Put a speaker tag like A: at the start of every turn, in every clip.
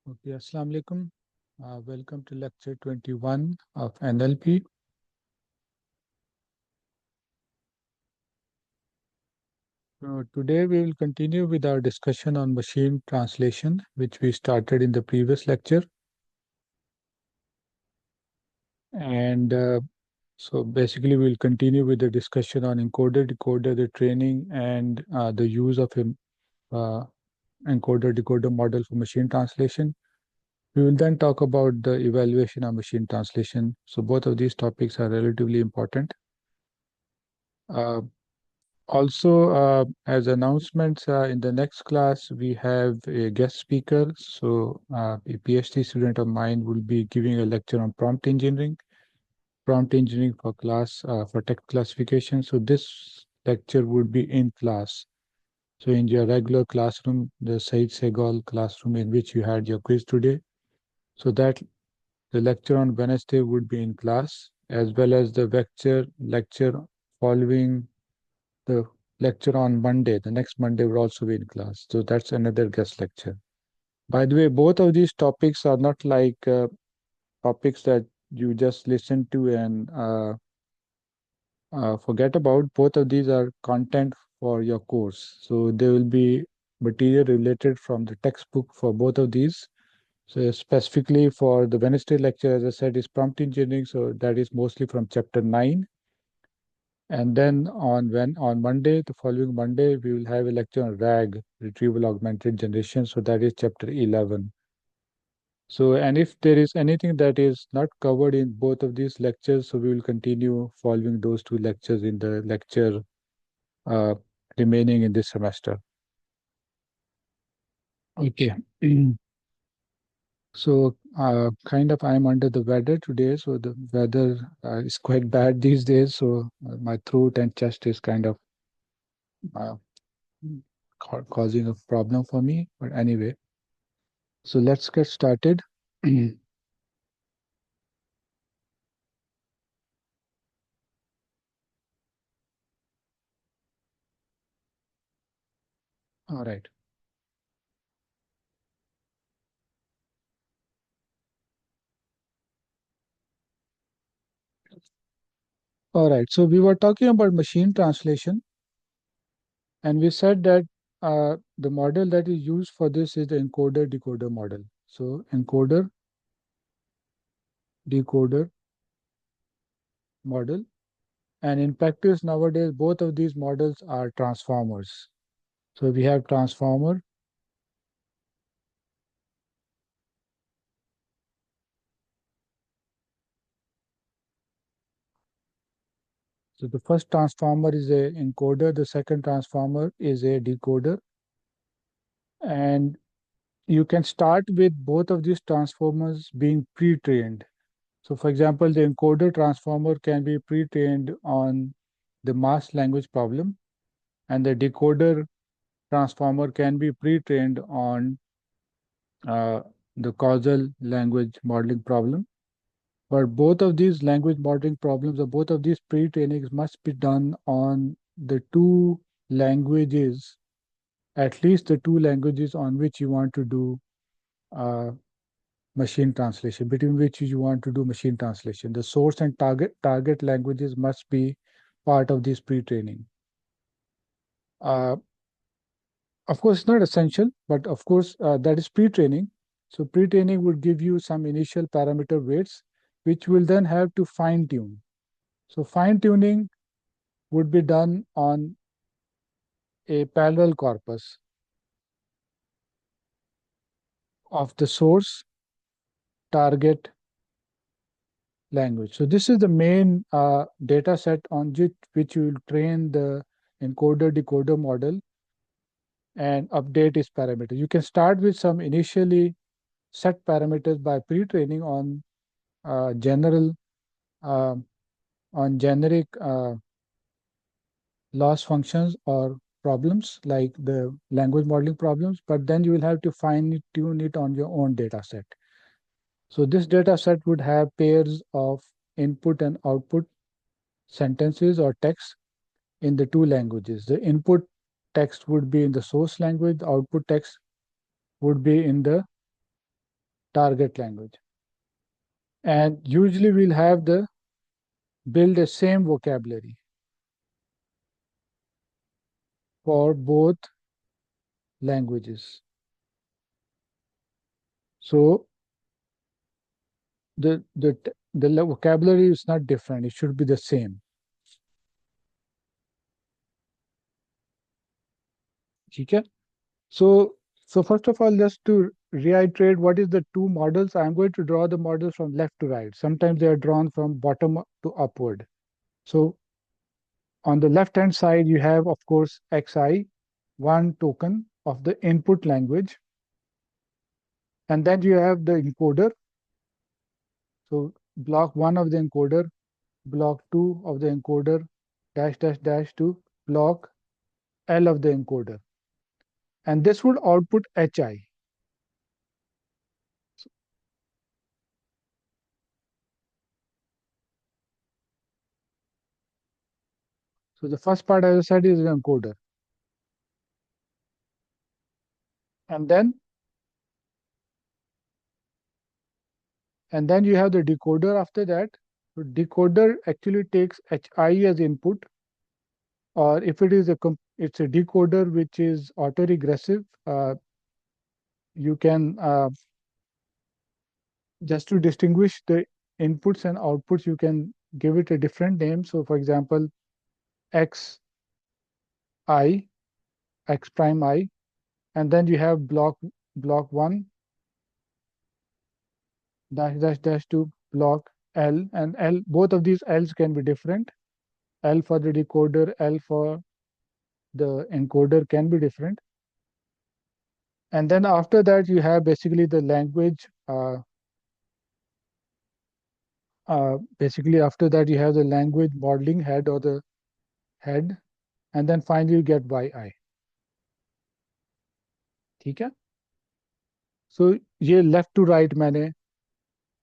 A: Okay, Assalamu alaikum. Welcome to lecture 21 of NLP. Today we will continue with our discussion on machine translation, which we started in the previous lecture. And so basically we'll continue with the discussion on encoder-decoder, the training and the use of uh, encoder-decoder model for machine translation. We will then talk about the evaluation of machine translation. So both of these topics are relatively important. Uh, Also, as announcements, in the next class, we have a guest speaker. So, a PhD student of mine will be giving a lecture on prompt engineering for class, for text classification. So, this lecture would be in class. So, in your regular classroom, the Said Segal classroom in which you had your quiz today. So, that the lecture on Wednesday would be in class, as well as the lecture following the lecture on Monday, the next Monday, will also be in class. So that's another guest lecture. By the way, both of these topics are not like topics that you just listen to and forget about. Both of these are content for your course. So there will be material related from the textbook for both of these. So specifically for the Wednesday lecture, as I said, is prompt engineering. So that is mostly from chapter 9. And then on Monday, the following Monday, we will have a lecture on RAG, Retrieval Augmented Generation. So that is chapter 11. So, and if there is anything that is not covered in both of these lectures, so we will continue following those two lectures in the lecture uh, remaining in this semester. Okay. So, kind of, I'm under the weather today. So the weather is quite bad these days. So my throat and chest is kind of uh, causing a problem for me. But anyway, so let's get started. All right. All right. So we were talking about machine translation, and we said that the model that is used for this is the encoder-decoder model. So encoder-decoder model. And in practice nowadays, both of these models are transformers. So we have transformer. So the first transformer is a encoder, the second transformer is a decoder. And you can start with both of these transformers being pre-trained. So for example, the encoder transformer can be pre-trained on the mass language problem, and the decoder transformer can be pre-trained on uh, the causal language modeling problem. But both of these language modeling problems or both of these pre-trainings must be done on the two languages, at least the two languages on which you want to do uh, machine translation, between which you want to do machine translation. The source and target languages must be part of this pre-training. Uh, of course, it's not essential, but of course, that is pre-training. So pre-training would give you some initial parameter weights, which will then have to fine-tune. So fine-tuning would be done on a parallel corpus of the source, target, language. So this is the main data set on which you will train the encoder-decoder model and update its parameters. You can start with some initially set parameters by pre-training general uh, on generic loss functions or problems like the language modeling problems, but then you will have to fine tune it on your own data set. So this data set would have pairs of input and output sentences or text in the two languages. The input text would be in the source language, the output text would be in the target language. And usually we'll have the build the same vocabulary for both languages. So the vocabulary is not different. It should be the same. Okay? So so first of all, just to reiterate what is the two models, I'm going to draw the models from left to right. Sometimes they are drawn from bottom to upward. So on the left hand side, you have, of course, xi, one token of the input language. And then you have the encoder. So block one of the encoder, block two of the encoder, dash dash dash to block L of the encoder. And this would output HI. So the first part, as I said, is the encoder. And then you have the decoder after that. So decoder actually takes HI as input, or if it is it's a decoder which is autoregressive, you can just to distinguish the inputs and outputs, you can give it a different name. So for example, X I, X prime I, and then you have block one dash dash dash to block L, and L, both of these L's can be different. L for the decoder, L for the encoder can be different. And then after that, you have basically the language. Basically, after that, you have the language modeling head or the head, and then finally you get yi. ठीक है? So ये left to right मैंने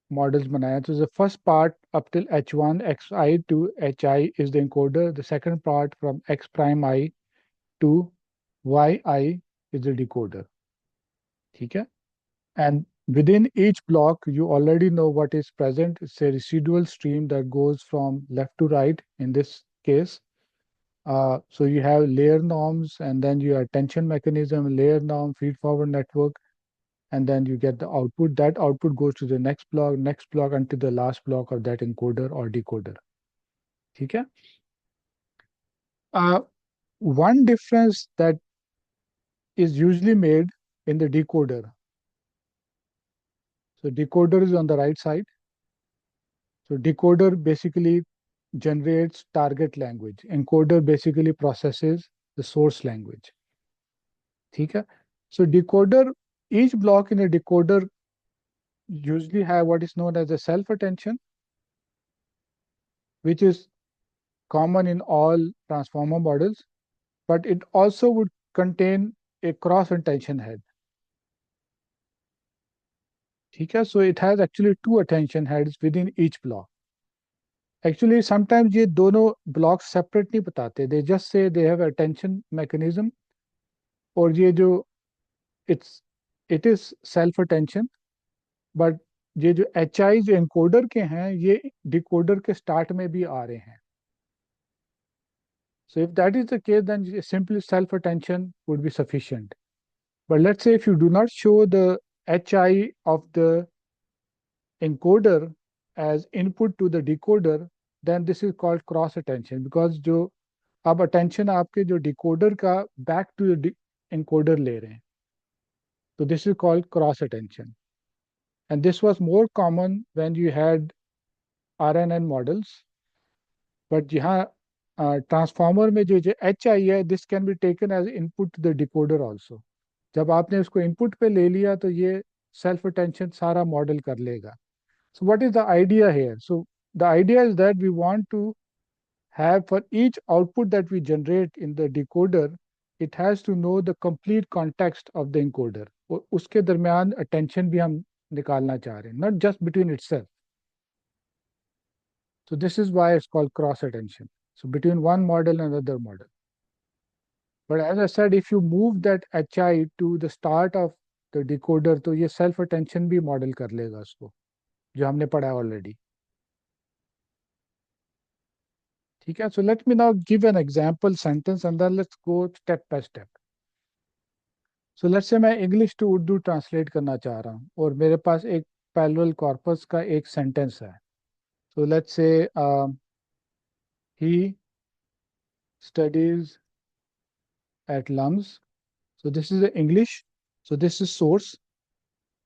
A: models बनाया. So the first part up till h1 xi to hi is the encoder. The second part from x prime I to yi is the decoder. ठीक है? And within each block, you already know what is present. It's a residual stream that goes from left to right in this case. So you have layer norms, and then you have attention mechanism, layer norm, feed forward network, and then you get the output. That output goes to the next block until the last block of that encoder or decoder. Okay? One difference that is usually made in the decoder. So decoder is on the right side. So decoder basically generates target language. Encoder basically processes the source language. Okay? So decoder, each block in a decoder usually have what is known as a self-attention, which is common in all transformer models, but it also would contain a cross-attention head. Okay? So it has actually two attention heads within each block. Actually, sometimes ये दोनों blocks separate नहीं बताते. They just say they have attention mechanism, और ये जो it is self attention, but ये जो HI जो encoder के हैं, ये decoder के start में भी आ रहे हैं. So if that is the case, then simply self attention would be sufficient. But let's say if you do not show the HI of the encoder as input to the decoder, then this is called cross attention, because जो अब attention आपके जो decoder का back to the encoder ले रहे हैं. So this is called cross attention. And this was more common when you had RNN models. But यहाँ transformer में जो एच आई है, this can be taken as input to the decoder also. जब आपने उसको इनपुट पे ले लिया तो ये सेल्फ अटेंशन सारा मॉडल कर लेगा. So what is the idea here? So the idea is that we want to have for each output that we generate in the decoder, it has to know the complete context of the encoder. और उसके दरमियान attention भी हम निकालना चाह रहे हैं, not just between itself. So this is why it's called cross attention. So between one model and another model. But as I said, if you move that HI to the start of तो decoder, तो ये self attention भी model कर लेगा उसको, जो हमने पढ़ा है ऑलरेडी। ठीक है, so let me now give an example sentence and then let's go step by step. So let's say मैं इंग्लिश टू उर्दू ट्रांसलेट करना चाह रहा हूँ और मेरे पास एक पैरेलल कॉर्पस का एक सेंटेंस है। So let's say he studies at LUMS. So this is the English, so this is source.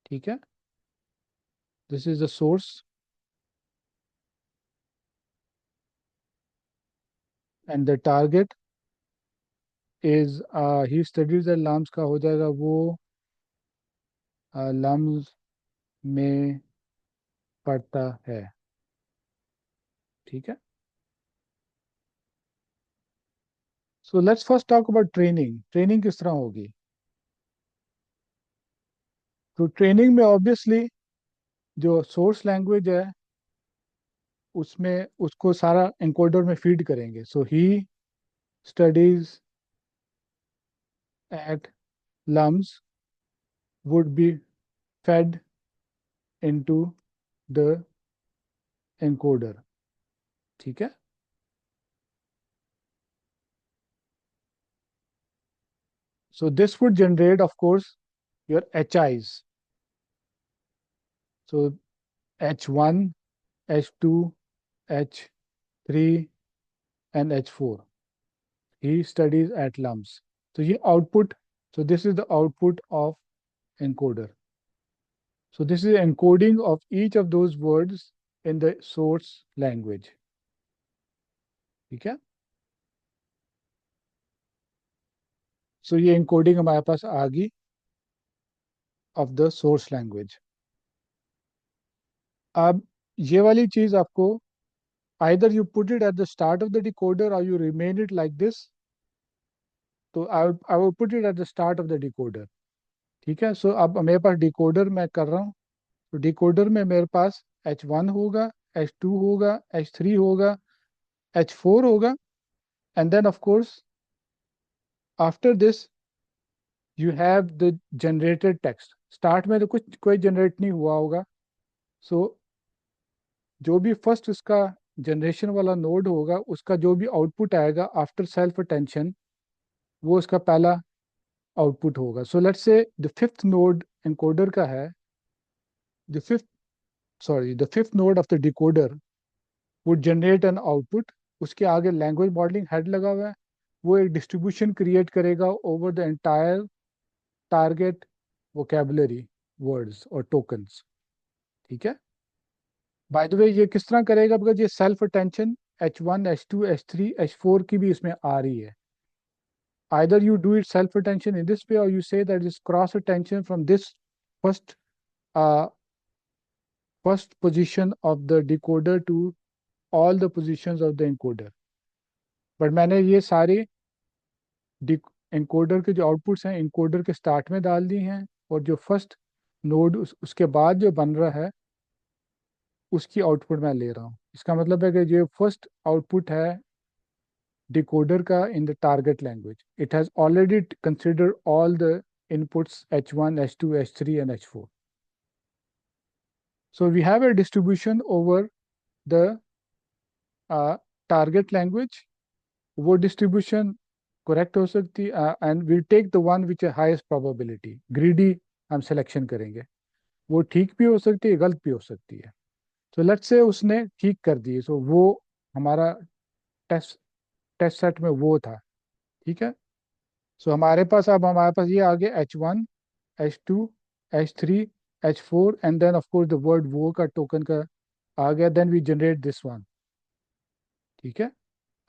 A: ठीक है, this is the source and the target is he studies at LUMS का हो जाएगा वो लम्स में पढ़ता है। ठीक है, so let's first talk about training. Training किस तरह होगी? तो ट्रेनिंग में ऑब्वियसली जो सोर्स लैंग्वेज है उसमें उसको सारा एनकोडर में फीड करेंगे। So he studies at LUMS would be fed into the encoder. ठीक है, so this would generate of course your H I's. सो H1, H2, H3 and H4. He studies at LUMS. So ये output, so this is the output of encoder. So this is encoding of each of those words in the source language. ठीक है, so ये encoding हमारे पास आ गई of the source language. अब ये वाली चीज आपको either you put it at the start of the decoder or you remain it like this. तो I will put it at the start of the decoder. ठीक है, सो अब मेरे पास डिकोडर मैं कर रहा हूँ। तो डिकोडर में मेरे पास H1 होगा, H2 होगा, H3 होगा, H4 होगा, and then of course after this you have the generated text. Start में तो कुछ कोई जनरेट नहीं हुआ होगा। सो जो भी फर्स्ट उसका जनरेशन वाला नोड होगा उसका जो भी आउटपुट आएगा आफ्टर सेल्फ अटेंशन, वो उसका पहला आउटपुट होगा। सो लेट्स से द फिफ्थ नोड एनकोडर का है, the fifth sorry the fifth node of the decoder would generate an output. उसके आगे लैंग्वेज मॉडलिंग हेड लगा हुआ है, वो एक डिस्ट्रीब्यूशन क्रिएट करेगा over the entire target vocabulary words और टोकन्स। ठीक है, बाय द वे ये किस तरह करेगा, बिकॉज ये self attention H1, H2, H3, H4 की भी इसमें आ रही है। either you do it self attention in this way or you say that it's cross attention from this first uh, first position of the decoder to all the positions of the encoder। But मैंने ये सारे encoder के जो outputs हैं encoder के start में डाल दी हैं, और जो फर्स्ट नोड उसके बाद जो बन रहा है उसकी आउटपुट मैं ले रहा हूँ। इसका मतलब है कि जो फर्स्ट आउटपुट है डिकोडर का in the target language, it has already considered all the inputs H1, H2, H3 and H4. So we have a distribution over the target language। वो डिस्ट्रीब्यूशन करेक्ट हो सकती है and will take the one which है highest probability. Greedy हम selection करेंगे, वो ठीक भी हो सकती है गलत भी हो सकती है। तो लेट्स से उसने ठीक कर दी, सो वो हमारा टेस्ट टेस्ट सेट में वो था। ठीक है, सो हमारे पास ये आगे H1, H2, H3, H4 and then of course the word वो का टोकन का आ गया, then we generate this one. ठीक है,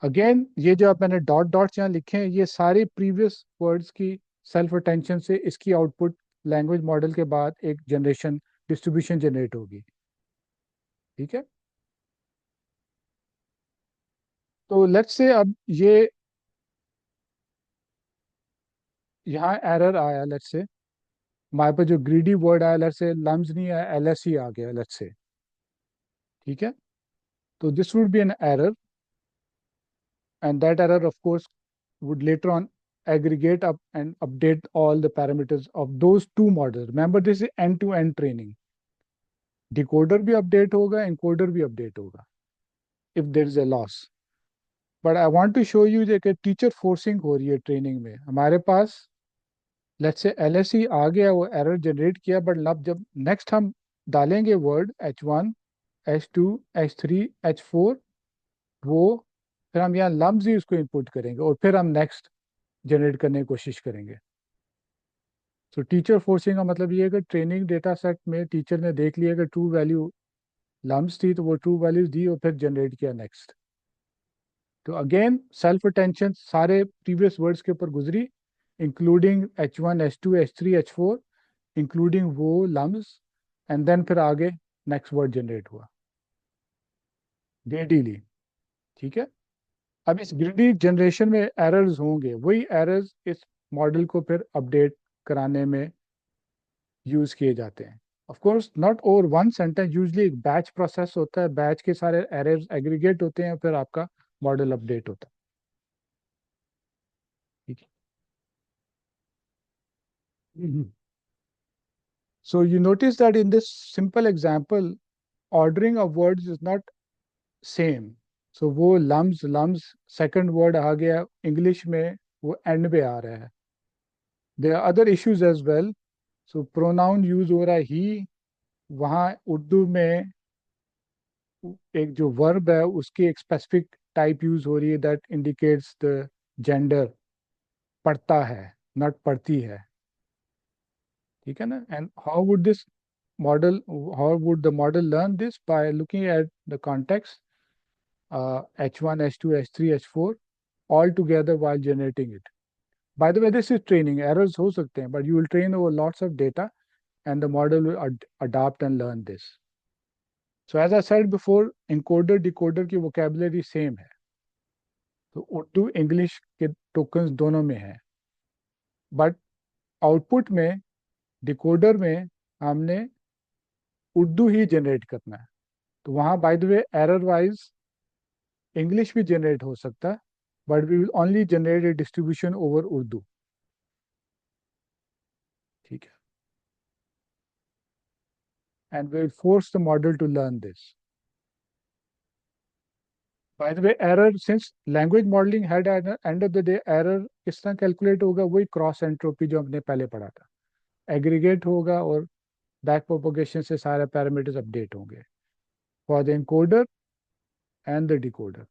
A: अगेन ये जो आप मैंने डॉट डॉट्स यहाँ लिखे हैं ये सारे प्रीवियस वर्ड्स की सेल्फ अटेंशन से इसकी आउटपुट लैंग्वेज मॉडल के बाद एक जनरेशन डिस्ट्रीब्यूशन जनरेट होगी। ठीक है, तो लेट्स से अब ये यहाँ एरर आया, लेट्स से हमारे पास जो ग्रीडी वर्ड आया, लेट्स से लम्स नहीं आया, एलएस ही आ गया, लेट्स से। ठीक है, तो this would be an error and that error of course would later on aggregate up and update all the parameters of those two models. Remember, this is end-to-end training. Decoder भी update होगा, encoder भी update होगा if there is a loss. But I want to show you कि teacher forcing हो रही है training में. हमारे पास लेट्स से LSE आ गया, वो एरर जनरेट किया, बट अब जब नेक्स्ट हम डालेंगे word H1 H2 H3 H4, वो फिर हम यहाँ लम्स ही उसको इनपुट करेंगे और फिर हम नेक्स्ट जनरेट करने की कोशिश करेंगे. तो टीचर फोर्सिंग का मतलब ये है कि ट्रेनिंग डेटा सेट में टीचर ने देख लिया कि ट्रू वैल्यू लम्स थी, तो वो ट्रू वैल्यूज दी और फिर जनरेट किया नेक्स्ट. तो अगेन सेल्फ अटेंशन सारे प्रीवियस वर्ड्स के ऊपर गुजरी, including H1 H2 H3 H4, including वो लम्स, एंड देन फिर आगे नेक्स्ट वर्ड जनरेट हुआ ग्रेडीली. ठीक है. अब इस ग्रेडी जनरेशन में एरर्स होंगे, वही एरर्स इस मॉडल को फिर अपडेट कराने में यूज किए जाते हैं. Of course not over one sentence, usually एक बैच प्रोसेस होता है, बैच के सारे एरर्स एग्रीगेट होते हैं, फिर आपका मॉडल अपडेट होता है. ठीक है. So you notice that in this simple example, ordering of words is not same. So वो lums second word आ गया English में, वो end पे आ रहा है. There are other issues as well. So pronoun use हो रहा है he, वहाँ उर्दू में एक जो verb है उसकी एक specific type use हो रही है that indicates the gender, पढ़ता है not पढ़ती है. ठीक है ना. And model how would the model learn this? By looking at the context, H1 H2 H3 H4 all together while generating it. By the way, this is training. Errors हो सकते हैं, but you will train over lots of data and the model will adapt and learn this. So as I said before, encoder decoder की vocabulary same है. तो Urdu English के tokens दोनों में है, बट आउटपुट में डिकोडर में हमने उर्दू ही जनरेट करना है. तो वहाँ by the way error wise English भी जनरेट हो सकता है, but we will only generate a distribution over Urdu. ठीक है. And we will force the model to learn this. By the way error, since language modelling had end of the day, error किस तरह calculate होगा, वही cross entropy जो हमने पहले पढ़ा था. एग्रीगेट होगा और बैक प्रोपोगेशन से सारे पैरामीटर्स अपडेट होंगे for the encoder and the decoder.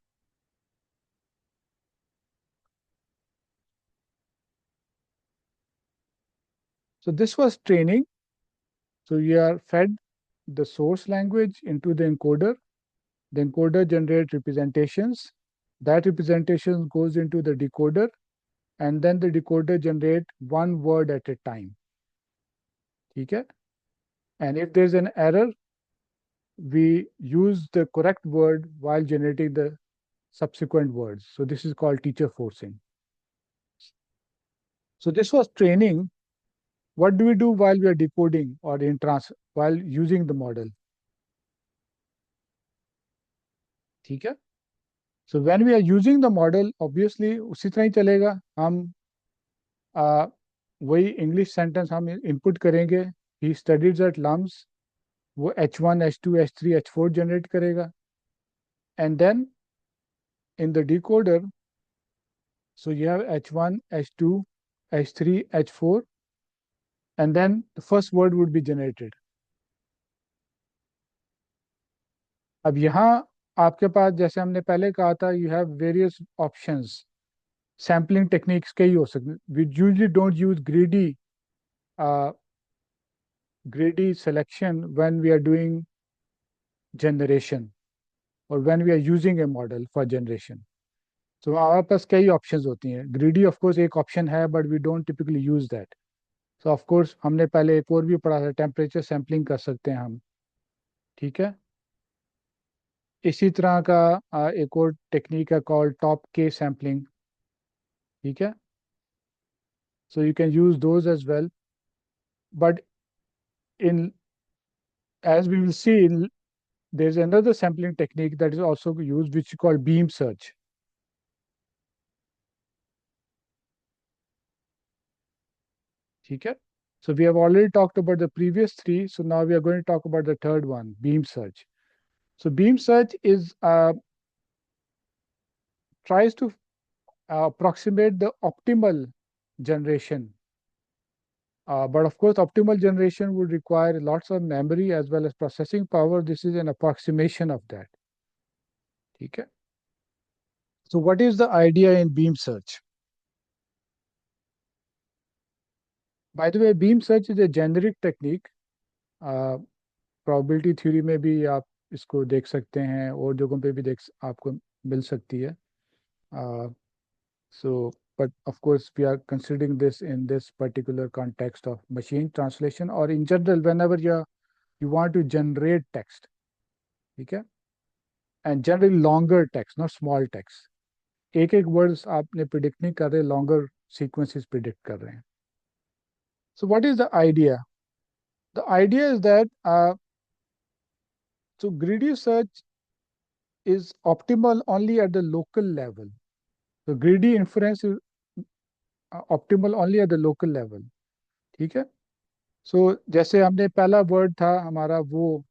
A: So this was training. So you are fed the source language into the encoder. The encoder generates representations. That representation goes into the decoder, and then the decoder generates one word at a time. ठीक है? And if there's an error, we use the correct word while generating the subsequent words. So this is called teacher forcing. So this was training. What do we do while we are decoding or while using the model? ठीक है. So when we are using the model, obviously उसी तरह ही चलेगा. हम वही English sentence हम input करेंगे. He studies at LUMS. वो H1 H2 H3 H4 generate करेगा. And then in the decoder, so you have H1 H2 H3 H4, and then the first word would be generated. अब यहाँ आपके पास, जैसे हमने पहले कहा था, you have various options. Sampling techniques कई हो सकते हैं. We usually don't use greedy selection when we are doing generation or when we are using a model for generation. So हमारे पास कई ऑप्शंस होती हैं. ग्रीडी ऑफ कोर्स एक option है, but we don't typically use that. So of course हमने पहले एक और भी पढ़ा था, टेम्परेचर सैम्पलिंग कर सकते हैं हम. ठीक है. इसी तरह का एक और टेक्निक है कॉल्ड टॉप के सैम्पलिंग. ठीक है. So you can use those as well, but in as we will see, there's another sampling technique that is also used, which is called beam search. ठीक है. So we have already talked about the previous three. So now we are going to talk about the third one, beam search. So beam search is tries to approximate the optimal generation. But of course, optimal generation would require lots of memory as well as processing power. This is an approximation of that. ठीक है. So what is the idea in beam search? By the way, beam search is a generic technique. Probability theory में भी आप इसको देख सकते हैं और जगहों पे भी देख आपको मिल सकती है. So, but of course, we are considering this in this particular context of machine translation or in general, whenever you want to generate text, okay, and generally longer text, not small text. एक एक words आपने predict नहीं कर रहे, longer sequences predict कर रहे हैं. So, what is the idea? The idea is that so greedy search is optimal only at the local level. So greedy inference is optimal only at the local level. ठीक है. सो जैसे हमने पहला word था हमारा वो.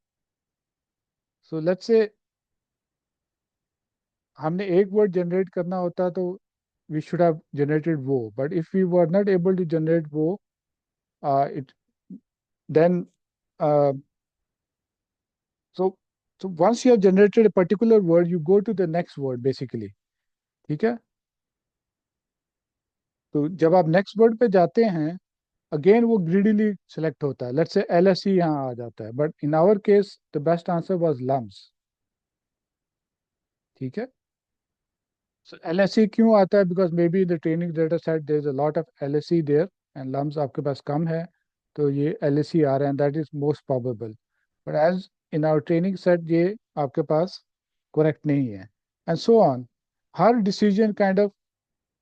A: सो लेट्स से हमने एक वर्ड जनरेट करना होता तो वी शुड हैव जनरेटेड वो, but if we were not able to generate वो it then so so once you have generated a particular word you go to the next word basically. ठीक है. तो जब आप नेक्स्ट वर्ड पे जाते हैं अगेन वो ग्रीडीली सेलेक्ट होता है. लेट्स से LSE यहाँ आ जाता है, but in our case the best answer was LUMS. ठीक है. So LSE क्यों आता है? Because maybe the training data set there is a lot of LSE there and LUMS आपके पास कम है तो ये LSE आ रहे हैं, that is most probable. But as in our training set ये आपके पास करेक्ट नहीं है एंड सो ऑन. हर डिसीजन काइंड ऑफ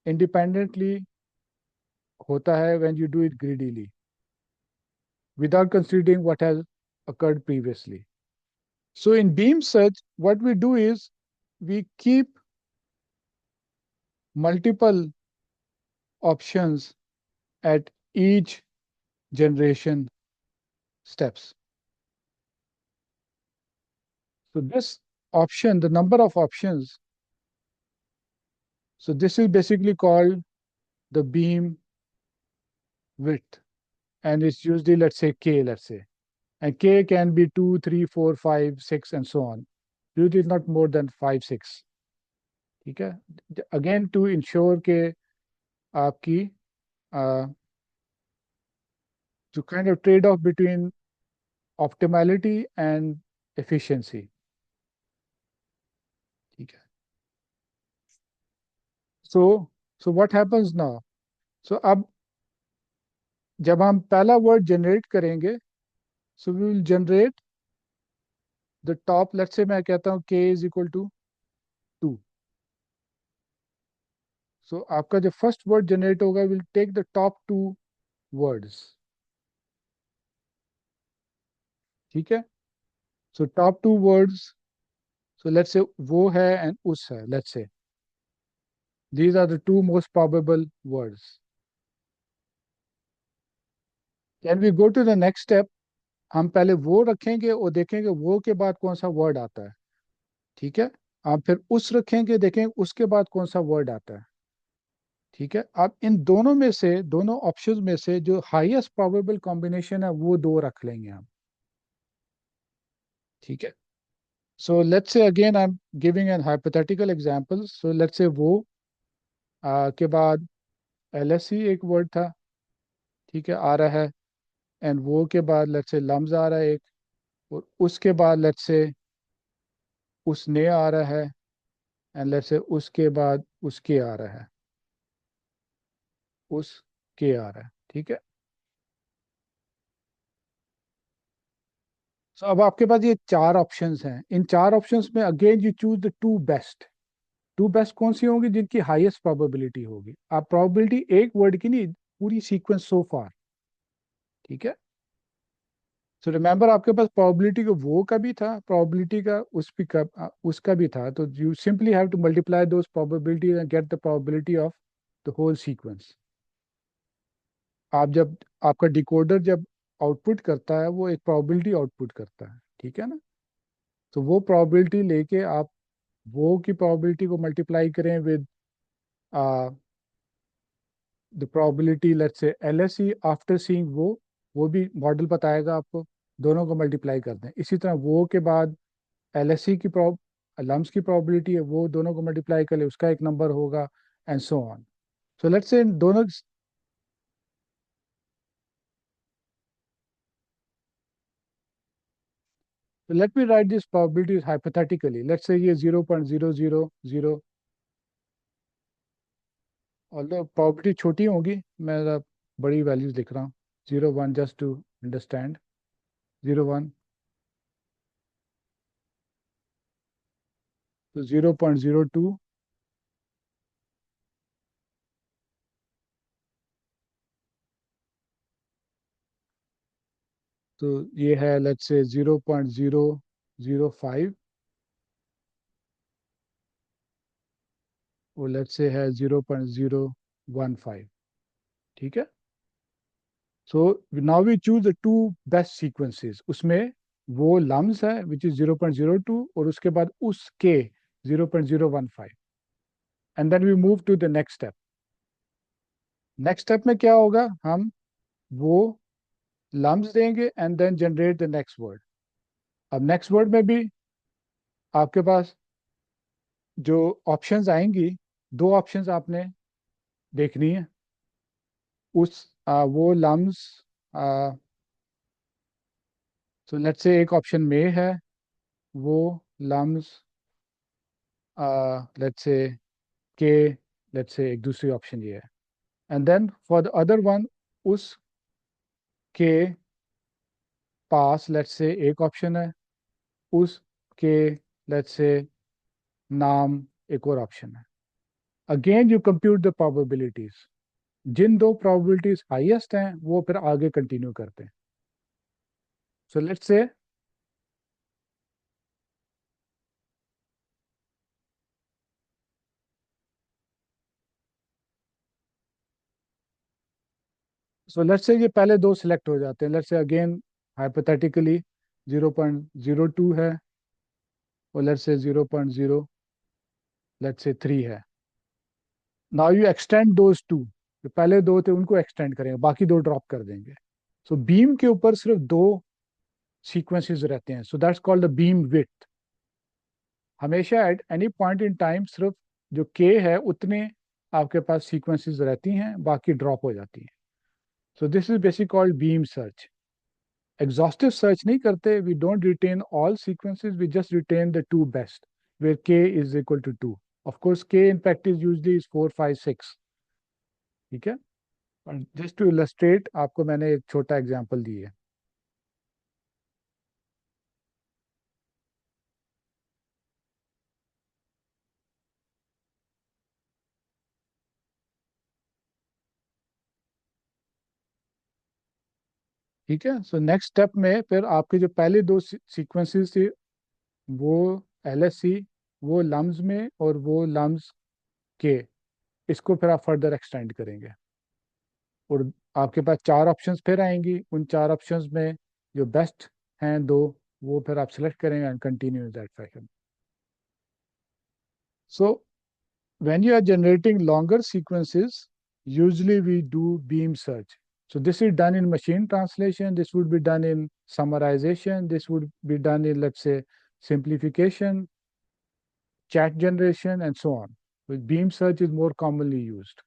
A: इंडिपेंडेंटली होता है when you do it greedily without considering what has occurred previously. So in beam search, what we do is we keep multiple options at each generation steps. So this option, the number of options, so this is basically called the beam width. And it's usually, let's say, K, let's say. And K can be 2, 3, 4, 5, 6, and so on. Usually not more than 5, 6. ठीक है. Again, to ensure के आपकी to kind of trade off between optimality and efficiency. ठीक है. So what happens now? So अब जब हम पहला वर्ड जनरेट करेंगे so we will generate the top. Let's say मैं कहता हूँ k is equal to 2. So आपका जो फर्स्ट वर्ड जनरेट होगा will take the top 2 words. ठीक है. So top 2 words, so let's say वो है and उस है. Let's say these are the two most probable words. Can we go to the next step? हम पहले वो रखेंगे और देखेंगे वो के बाद कौन सा वर्ड आता है. ठीक है. आप फिर उस रखेंगे, देखेंगे उसके बाद कौन सा वर्ड आता है. ठीक है. आप इन दोनों में से, दोनों ऑप्शंस में से जो हाईएस्ट प्रोबेबल कॉम्बिनेशन है वो दो रख लेंगे हम. ठीक है. सो लेट्स से again I am giving an hypothetical example. So let's से वो के बाद LSE एक वर्ड था. ठीक है, आ रहा है. एंड वो के बाद लेट्स से लम्स आ रहा है एक. और उसके बाद लेट्स से उसने आ रहा है. एंड लेट्स से उसके बाद उसके आ रहा है. उसके आ रहा है. ठीक है. So, अब आपके पास ये चार ऑप्शंस हैं. इन चार ऑप्शंस में again you choose the two best. Two best कौन सी होंगी? जिनकी हाईएस्ट प्रोबेबिलिटी होगी. आप प्रोबेबिलिटी एक वर्ड की नहीं, पूरी सीक्वेंस सो फार. ठीक है. सो रिमेंबर आपके पास प्रोबेबिलिटी का वो का भी था, प्रोबेबिलिटी का उस भी का उसका भी था. तो you simply have to multiply those probabilities and get the probability of the whole sequence. आप जब आपका डिकोडर जब आउटपुट करता है वो एक प्रोबेबिलिटी आउटपुट करता है, ठीक है ना। तो वो प्रोबेबिलिटी लेके आप वो की प्रोबेबिलिटी को मल्टीप्लाई करें with the probability let's say LSE after seeing वो भी मॉडल बताएगा आपको। दोनों को मल्टीप्लाई कर दें। इसी तरह वो के बाद एलएसई की प्रॉब लम्स की प्रोबेबिलिटी है, वो दोनों को मल्टीप्लाई कर ले, उसका एक नंबर होगा, and so on. So let's say दोनों। Let me write this probabilities hypothetically. Let's say ये 0.000, ऑल्दो प्रोबेबिलिटी छोटी होगी, मैं ज़रा बड़ी वैल्यूज लिख रहा हूँ। 0 1 जस्ट टू अंडरस्टैंड। 0 1, तो 0.02, तो ये है लेट्स से 0.005, और लेट्स से है 0.015। ठीक है। So now we choose the two best sequences. उसमें वो लम्स है विच इज 0.02, और उसके बाद उसके 0.015, and then we move to the next step. Next step में क्या होगा, हम वो लम्स देंगे and then generate the next word. अब नेक्स्ट वर्ड में भी आपके पास जो ऑप्शंस आएंगी, दो ऑप्शंस आपने देखनी है। वो लम्स, सो लेट्स से एक ऑप्शन में है वो लम्स, लेट्स से के, लेट्स से एक दूसरी ऑप्शन ये है, and then for the other one उसके पास लेट्स से एक ऑप्शन है, उसके लेट्स से नाम एक और ऑप्शन है। Again you compute the probabilities. जिन दो प्रोबेबिलिटीज हाईएस्ट हैं वो फिर आगे कंटिन्यू करते हैं। सो लेट्स से, ये पहले दो सिलेक्ट हो जाते हैं। लेट्स से अगेन हाइपोथेटिकली 0.02 है, और लेट्स से 0.0 लेट्स से 3 है। Now you extend those two, जो पहले दो थे उनको एक्सटेंड करेंगे, बाकी दो ड्रॉप कर देंगे। सो बीम के ऊपर सिर्फ दो सीक्वेंसेस रहते हैं, so that's called the beam width. हमेशा at any point in time सिर्फ जो के है उतने आपके पास सीक्वेंसेस रहती हैं, बाकी ड्रॉप हो जाती हैं। So this is basic called beam search. Exhaustive search नहीं करते, we don't retain all sequences, we just retain the two best where K is equal to 2। Of course K in practice usually is 4 5 6। ठीक है। Just to illustrate आपको मैंने एक छोटा example दी है। ठीक है। सो नेक्स्ट स्टेप में फिर आपके जो पहले दो सीक्वेंसेस थे, वो एलएससी, वो लम्स में, और वो लम्स के, इसको फिर आप फर्दर एक्सटेंड करेंगे, और आपके पास चार ऑप्शंस फिर आएंगी। उन चार ऑप्शंस में जो बेस्ट हैं दो, वो फिर आप सेलेक्ट करेंगे and continue that fashion. So when you are generating longer sequences, usually we do beam search. So this is done in machine translation, this would be done in summarization, this would be done in, let's say, simplification, chat generation, and so on. But beam search is more commonly used.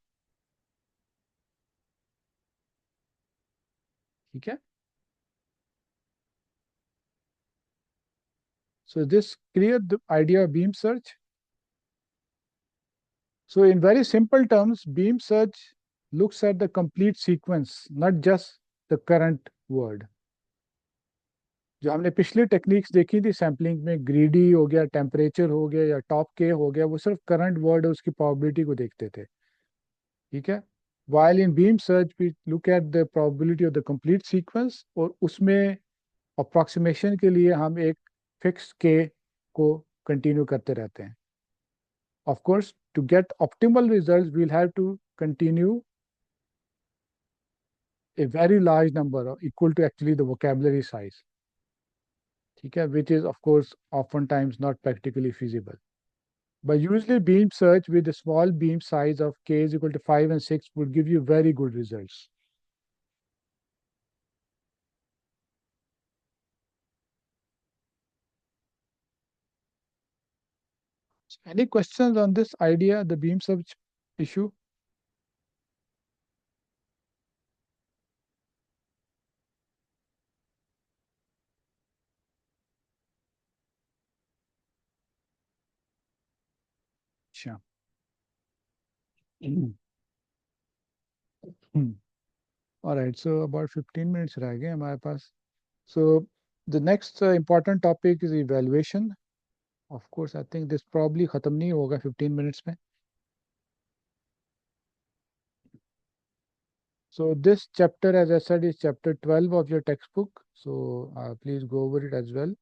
A: ठीक है। So this clear the idea of beam search. So in very simple terms, beam search looks at the complete sequence, not just the current word. जो हमने पिछली techniques देखी थी sampling में, greedy हो गया, टेम्परेचर हो गया, या टॉप के हो गया, वो सिर्फ करंट वर्ड है उसकी प्रोबेबिलिटी को देखते थे। ठीक है। While in beam search we look at the probability of the complete sequence, और उसमें अप्रॉक्सीमेशन के लिए हम एक फिक्स के को कंटिन्यू करते रहते हैं। Of course to get optimal result we'll have to continue a very large number equal to actually the vocabulary size, ठीक है, which is of course oftentimes not practically feasible. But usually beam search with a small beam size of k is equal to 5 and 6 would give you very good results. Any questions on this idea, the beam search issue? Sure. All right, so about 15 minutes रह गए हमारे पास. So the next important topic is evaluation. Of course, I think this probably खत्म नहीं होगा 15 minutes में. So this chapter, as I said, is chapter 12 of your textbook. So please go over it as well.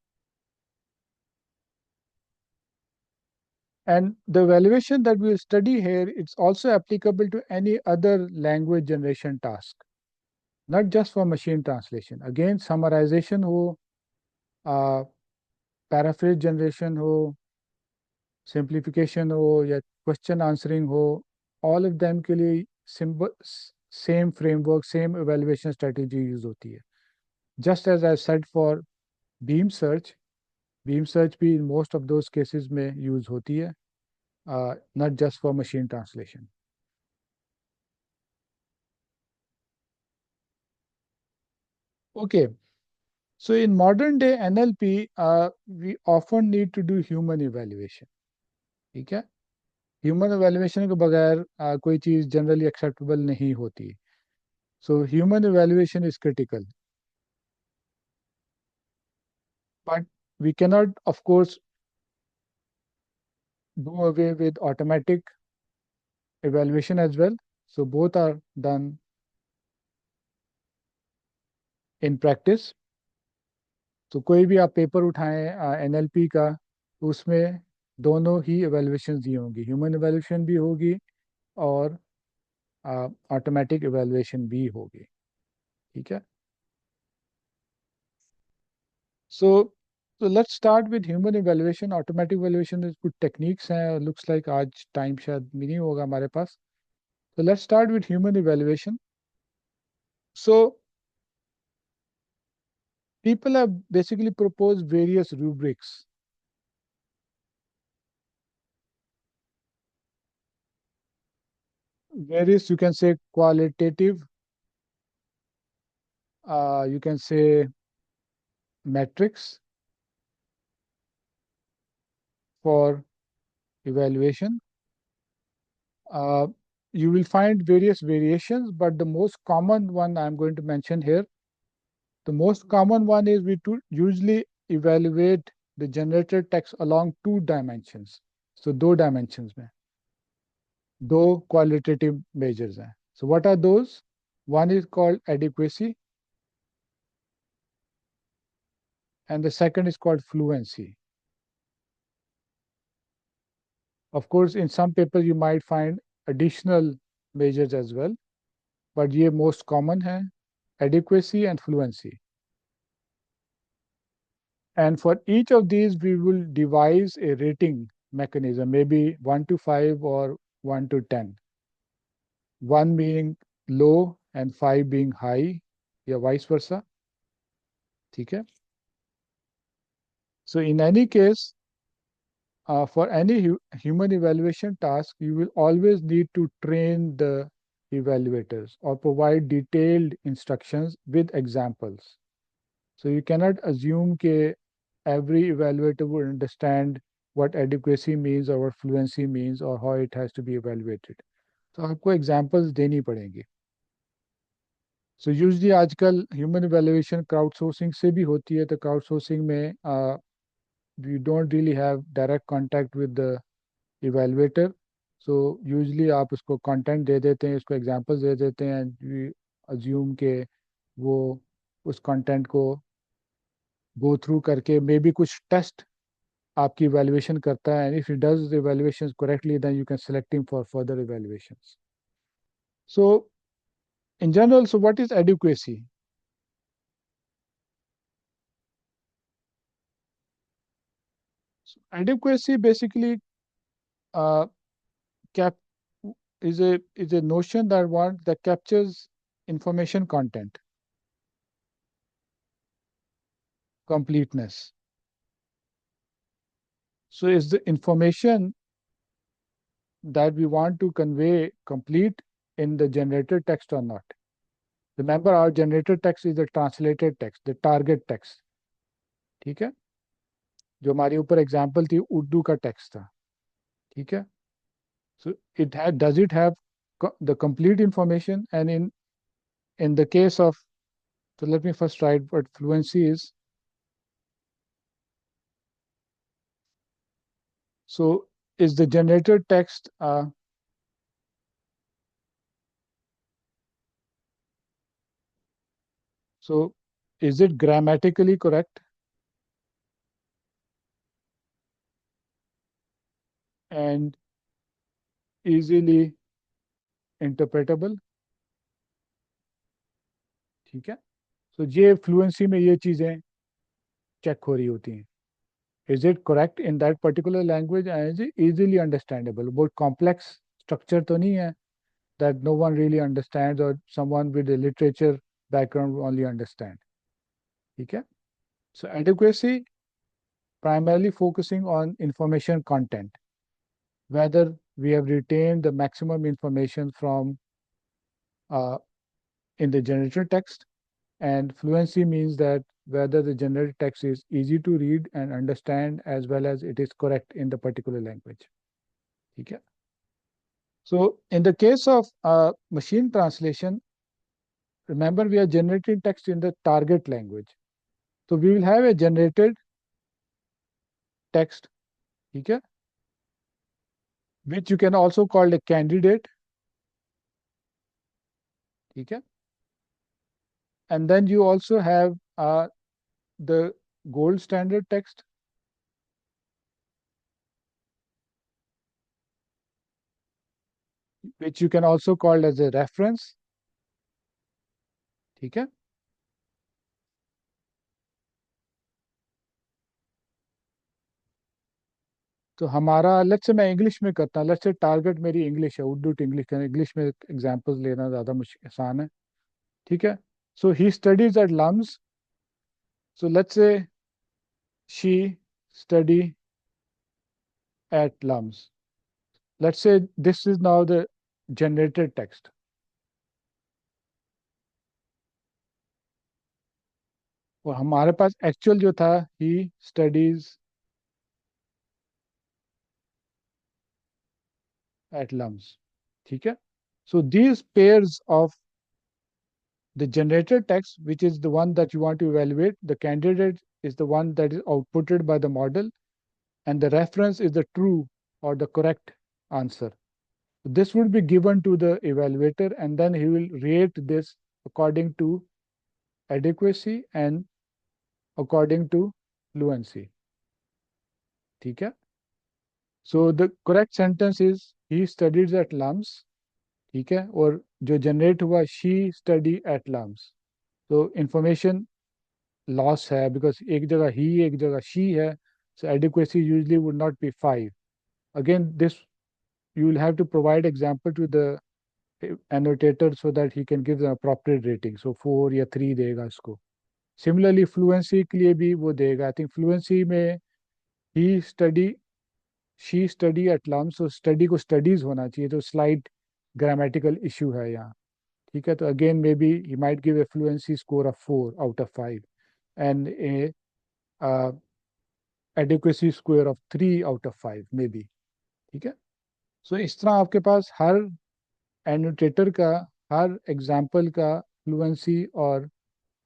A: And the evaluation that we will study here, it's also applicable to any other language generation task, not just for machine translation. Again, summarization ho, paraphrase generation ho, simplification हो या question answering हो, all of them के लिए simple same framework, same evaluation strategy use होती है. Just as I said for beam search, beam search भी in most of those cases में use होती है, not just for machine translation. Okay, so in modern day NLP, we often need to do human evaluation. ठीक है, human evaluation के बगैर कोई चीज़ generally acceptable नहीं होती. So human evaluation is critical, but we cannot, of course, do away with automatic evaluation as well. So both are done in practice. तो कोई भी आप पेपर उठाएं एनएलपी का, तो उसमें दोनों ही evaluations दी होंगी, ह्यूमन evaluation भी होगी और ऑटोमेटिक evaluation भी होगी. ठीक है. So so let's start with human evaluation. Automatic evaluation is कुछ techniques हैं. Looks like आज time शायद नहीं होगा हमारे पास. So let's start with human evaluation. So people have basically proposed various rubrics. Various, you can say qualitative, you can say metrics for evaluation. Uh, you will find various variations, but the most common one I'm going to mention here, the most common one is we usually evaluate the generated text along two dimensions. So दो dimensions में दो qualitative measures हैं. So what are those? One is called adequacy and the second is called fluency. Of course, in some papers you might find additional measures as well, but ये most common है, adequacy and fluency. And for each of these, we will devise a rating mechanism, maybe 1 to 5 or 1 to 10. 1 being low and 5 being high, या vice versa. ठीक है? So in any case, for any human evaluation task, you will always need to train the evaluators or provide detailed instructions with examples. So you cannot assume that every evaluator would understand what adequacy means or what fluency means or how it has to be evaluated. So आपको examples देनी पड़ेंगी. So usually आजकल human evaluation crowdsourcing से भी होती है, तो crowdsourcing में we don't really have direct contact with the evaluator. So usually आप उसको content दे देते हैं, उसको examples दे देते हैं, and we assume के वो उस content को go through करके maybe कुछ test आपकी evaluation करता है, and if he does the evaluations correctly, then you can select him for further evaluations. So In general, so what is adequacy? So adequacy basically uh, cap is a notion that captures information content, completeness. So is the information that we want to convey complete in the generated text or not? Remember, our generated text is the translated text, the target text. ठीक है, जो हमारे ऊपर example थी उर्दू का text था. ठीक है. So does it have the complete information? And in the case of, so let me first write what fluency is. So is the generated text so is it grammatically correct and easily interpretable? ठीक है. So ये fluency में ये चीजें check हो रही होती हैं. Is it correct in that particular language and is it easily understandable? बहुत complex structure तो नहीं है that no one really understands or someone with a literature background will only understand. ठीक है. So adequacy primarily focusing on information content, whether we have retained the maximum information from uh, in the generated text, and fluency means that whether the generated text is easy to read and understand as well as it is correct in the particular language. ठीक है. So in the case of machine translation, remember we are generating text in the target language. So we will have a generated text, ठीक है, which you can also call a candidate, ठीक है, and then you also have the gold standard text, which you can also call as a reference, ठीक है. तो हमारा let's say मैं English में करता हूँ, लेट्स से टारगेट मेरी इंग्लिश है, उर्दू टू इंग्लिश का, इंग्लिश में एग्जांपल्स लेना ज़्यादा मुश्किल आसान है. ठीक है. So he studies at LUMS. So let's say she study at LUMS. Let's say this is now the generated text. और हमारे पास एक्चुअल जो था he studies at LUMS. ठीक है. So these pairs of the generated text, which is the one that you want to evaluate, the candidate is the one that is outputted by the model, and the reference is the true or the correct answer. This would be given to the evaluator, and then he will rate this according to adequacy and according to fluency. ठीक है. So the correct sentence is he studied at LUMS. ठीक है. और जो generate हुआ she study at LUMS. So information loss है because एक जगह he एक जगह she है. So adequacy usually would not be 5. Again, this you will have to provide example to the annotator so that he can give the appropriate rating. So 4 या 3 देगा इसको. Similarly, fluency के लिए भी वो देगा. I think fluency में he study she study at LUMS. So study को स्टडीज होना चाहिए, तो स्लाइट ग्रामेटिकल इशू है यहाँ. ठीक है. तो again may be he might give a fluency score of 4 out of 5 and A adequacy score of 3 out of 5 may be. ठीक है. सो इस तरह आपके पास हर एनोटेटर का, हर एग्जाम्पल का फ्लुएंसी और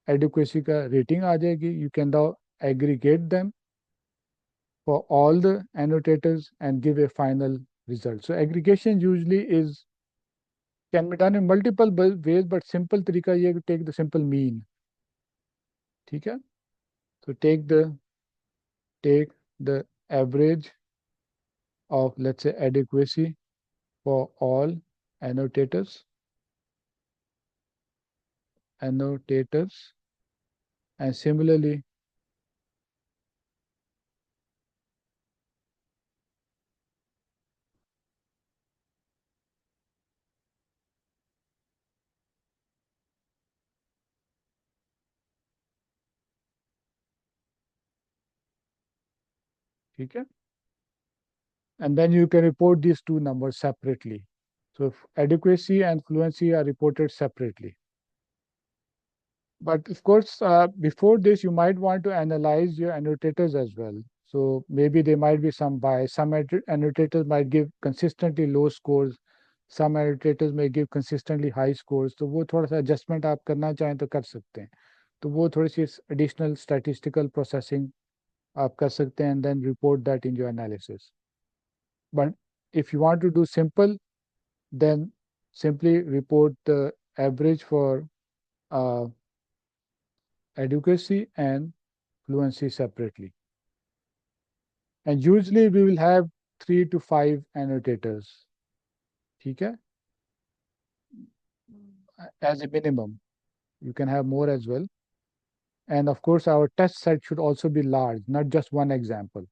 A: एडिक्वेसी का रेटिंग आ जाएगी. You can now aggregate them for all the annotators and give a final result. So aggregation usually is can be done in multiple ways, but simple तरीका ये है, take the simple mean. ठीक है. So take the average of, let's say, adequacy for all annotators annotators, and similarly, okay? And then you can report these two numbers separately. So if adequacy and fluency are reported separately. But of course, before this, you might want to analyze your annotators as well. So maybe there might be some bias. Some annotators might give consistently low scores. Some annotators may give consistently high scores. तो वो थोड़ा सा adjustment आप करना चाहें तो कर सकते हैं. तो वो थोड़ी सी additional statistical processing आप कर सकते हैं and then report that in your analysis. But if you want to do simple, then simply report the average for uh, adequacy and fluency separately. And usually we will have 3 to 5 annotators, okay, as a minimum. You can have more as well. And of course, our test set should also be large, not just one example.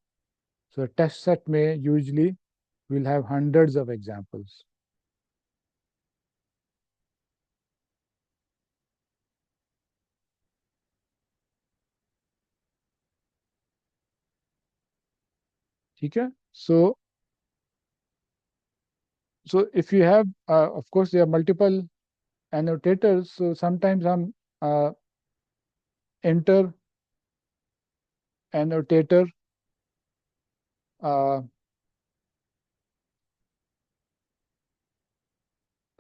A: So a test set may usually will have hundreds of examples. Okay? So if you have, of course, there are multiple annotators. So sometimes हम enter annotator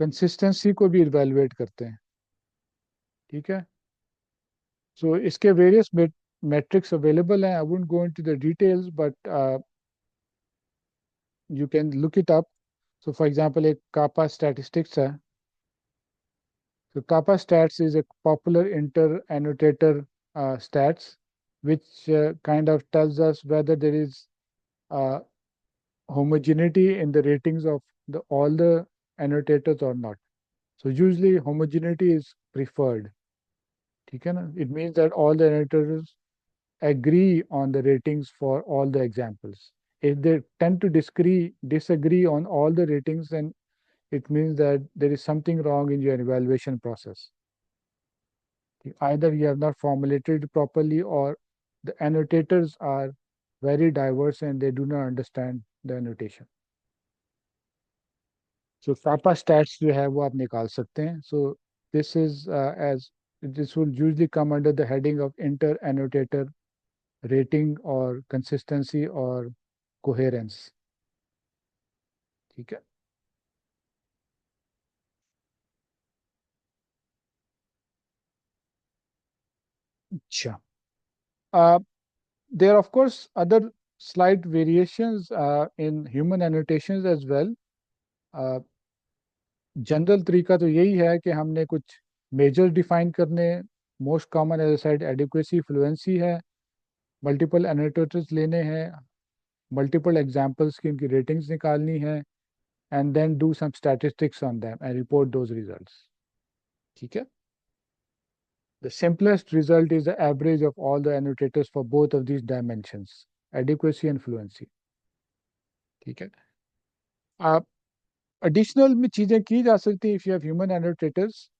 A: consistency को भी evaluate करते हैं ठीक है सो इसके various metrics available हैं I won't go into the details but you can look it up so for example एक kappa statistics है so kappa stats is a popular inter annotator stats which kind of tells us whether there is uh, homogeneity in the ratings of all the annotators or not so usually homogeneity is preferred ठीक है ना it means that all the annotators agree on the ratings for all the examples if they tend to disagree on all the ratings then it means that there is something wrong in your evaluation process either you have not formulated it properly or the annotators are very diverse and they do not understand the annotation so kappa stats जो है वो आप निकाल सकते हैं so this is as this will usually come under the heading of inter annotator rating or consistency or coherence ठीक है अच्छा uh, there are of course other slight variations in human annotations as well general तरीका तो यही है कि हमने कुछ मेजर डिफाइन करने most common as said adequacy fluency है मल्टीपल एनोटेटर्स लेने हैं मल्टीपल एग्जांपल्स की उनकी रेटिंग्स निकालनी है and then do some statistics on them and report those results ठीक है The simplest result is the average of all the annotators for both of these dimensions, adequacy and fluency. ठीक है आप additional में चीजें की जा सकती हैं if you have human annotators.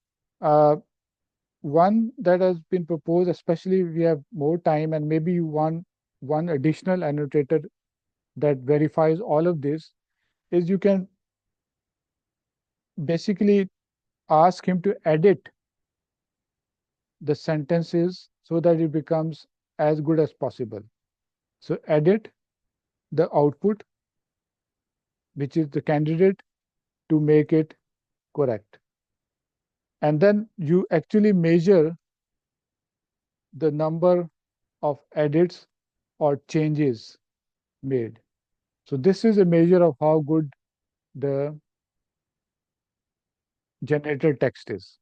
A: One that has been proposed, especially if we have more time and maybe you want one additional annotator that verifies all of this, is you can basically ask him to edit the sentences so that it becomes as good as possible. So edit the output, which is the candidate, to make it correct. And then you actually measure the number of edits or changes made. So this is a measure of how good the generated text is.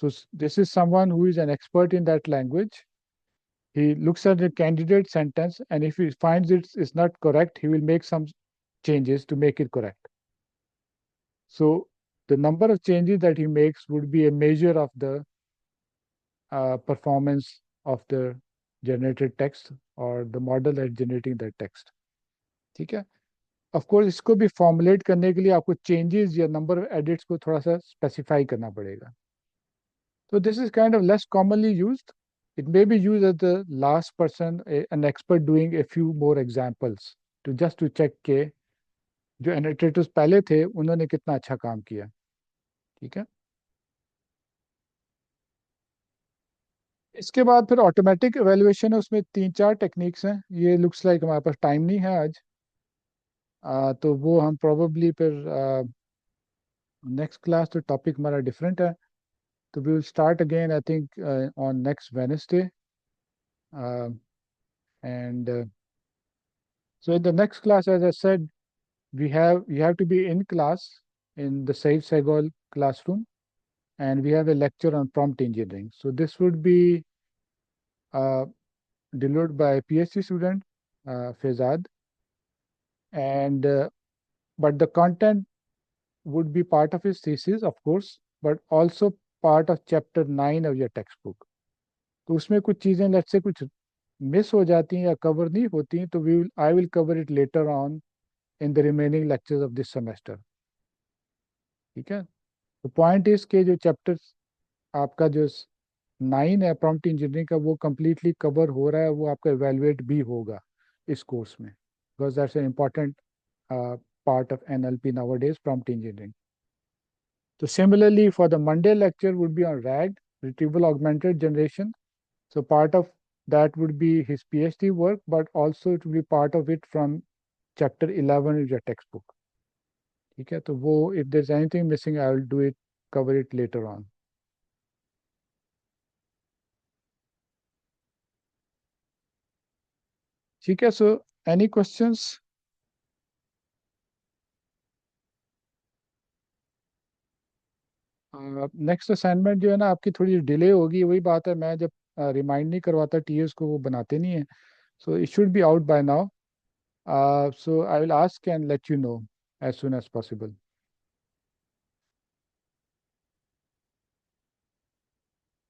A: So this is someone who is an expert in that language. He looks at the candidate sentence and if he finds it is not correct, he will make some changes to make it correct. So the number of changes that he makes would be a measure of the performance of the generated text or the model that generating that text. ठीक है. Of course इसको भी formulate करने के लिए आपको changes या number of edits को थोड़ा सा specify करना पड़ेगा. So this is kind of less commonly used. It may be used as the last person, an expert doing a few more examples to just to check के जो annotators पहले थे उन्होंने कितना अच्छा काम किया. ठीक है. इसके बाद फिर ऑटोमेटिक एवेल्युएशन है, उसमें 3-4 टेक्निक्स हैं. ये लुक्स लाइक हमारे पास टाइम नहीं है आज, तो वो हम प्रोबेबली फिर नेक्स्ट क्लास, तो टॉपिक हमारा डिफरेंट है, तो we will start again I think on next Wednesday. And so in the next class, as I said, you have to be in class in the Saif Sehgal classroom, and we have a lecture on prompt engineering. So this would be uh, delivered by a PhD student, Fezad, and but the content would be part of his thesis, of course, but also part of chapter 9 of your textbook. तो उसमें कुछ चीज़ें let's say कुछ miss हो जाती हैं या cover नहीं होती हैं, तो I will cover it later on in the remaining lectures of this semester. ठीक है. तो पॉइंट इज के जो चैप्टर आपका जो 9 है प्रॉम्प्ट इंजीनियरिंग का, वो कम्प्लीटली कवर हो रहा है, वो आपका इवेलुएट भी होगा इस कोर्स में, because that's an important part of NLP nowadays, prompt engineering. So similarly, for the Monday lecture would be on RAG, retrieval augmented generation. So part of that would be his PhD work, but also it will be part of it from chapter 11 of your textbook. ठीक है. तो वो if there's anything missing, I will do it, cover it later on. ठीक है. So any questions? Next assignment जो है ना आपकी थोड़ी डिले होगी, वही बात है, मैं जब रिमाइंड नहीं करवाता टीएस को वो बनाते नहीं है. So it should be out by now. So I will ask and let you know as soon as possible.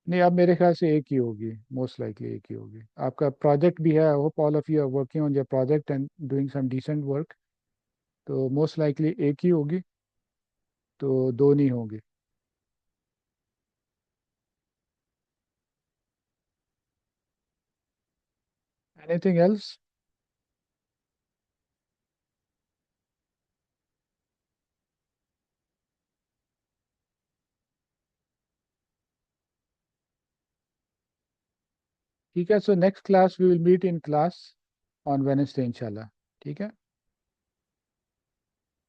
A: नहीं, अब मेरे ख्याल से एक ही होगी, मोस्ट लाइकली एक ही होगी. आपका प्रोजेक्ट भी है, I hope all of you are working on your project and doing some decent work, तो मोस्ट लाइकली एक ही होगी, तो दो नहीं होंगे. Anything else? ठीक है. So next class we will meet in class on Wednesday इंशाल्लाह. ठीक है.